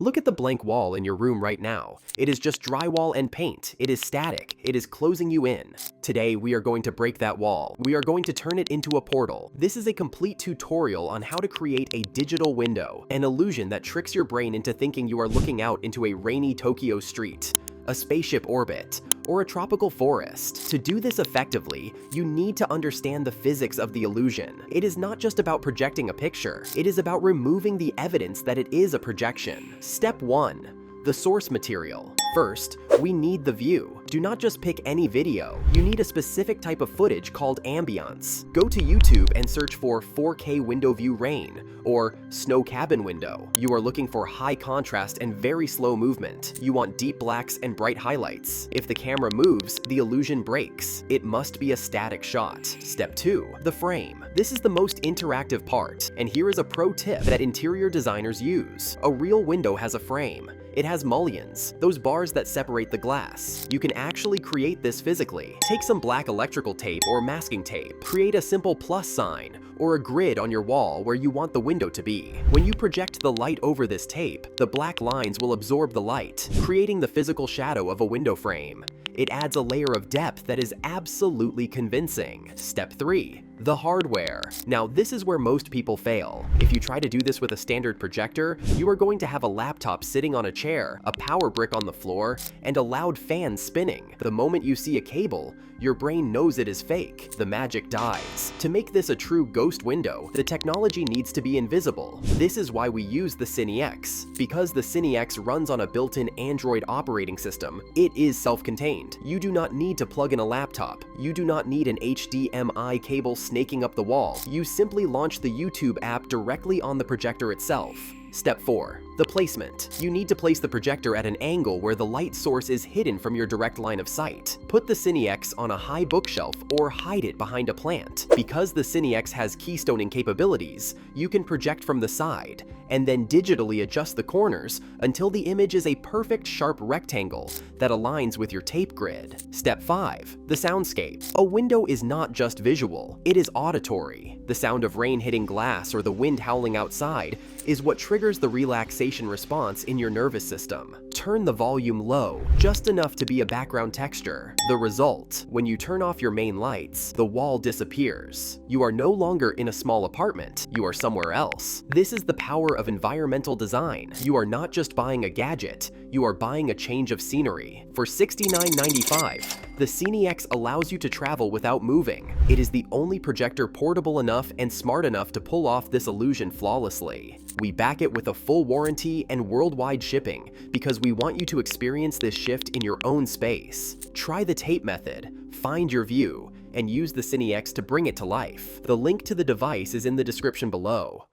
Look at the blank wall in your room right now. It is just drywall and paint. It is static. It is closing you in. Today, we are going to break that wall. We are going to turn it into a portal. This is a complete tutorial on how to create a digital window, an illusion that tricks your brain into thinking you are looking out into a rainy Tokyo street, a spaceship orbit, or a tropical forest. To do this effectively, you need to understand the physics of the illusion. It is not just about projecting a picture, it is about removing the evidence that it is a projection. Step 1. The source material. First, we need the view. Do not just pick any video. You need a specific type of footage called ambience. Go to YouTube and search for 4K window view rain or snow cabin window. You are looking for high contrast and very slow movement. You want deep blacks and bright highlights. If the camera moves, the illusion breaks. It must be a static shot. Step 2. The frame. This is the most interactive part, and here is a pro tip that interior designers use. A real window has a frame. It has mullions, those bars that separate the glass. You can actually create this physically. Take some black electrical tape or masking tape. Create a simple plus sign or a grid on your wall where you want the window to be. When you project the light over this tape, the black lines will absorb the light, creating the physical shadow of a window frame. It adds a layer of depth that is absolutely convincing. Step 3. The hardware. Now, this is where most people fail. If you try to do this with a standard projector, you are going to have a laptop sitting on a chair, a power brick on the floor, and a loud fan spinning. The moment you see a cable, your brain knows it is fake. The magic dies. To make this a true ghost window, the technology needs to be invisible. This is why we use the CineX. Because the CineX runs on a built-in Android operating system, it is self-contained. You do not need to plug in a laptop. You do not need an HDMI cable snaking up the wall. You simply launch the YouTube app directly on the projector itself. Step 4. The placement. You need to place the projector at an angle where the light source is hidden from your direct line of sight. Put the CineX on a high bookshelf or hide it behind a plant. Because the CineX has keystoning capabilities, you can project from the side and then digitally adjust the corners until the image is a perfect sharp rectangle that aligns with your tape grid. Step 5. The soundscape. A window is not just visual, it is auditory. The sound of rain hitting glass or the wind howling outside is what triggers the relaxation response in your nervous system. Turn the volume low, just enough to be a background texture. The result, when you turn off your main lights, the wall disappears. You are no longer in a small apartment, you are somewhere else. This is the power of environmental design. You are not just buying a gadget, you are buying a change of scenery. For $69.95, the CineX allows you to travel without moving. It is the only projector portable enough and smart enough to pull off this illusion flawlessly. We back it with a full warranty and worldwide shipping because we want you to experience this shift in your own space. Try the tape method, find your view, and use the CineX to bring it to life. The link to the device is in the description below.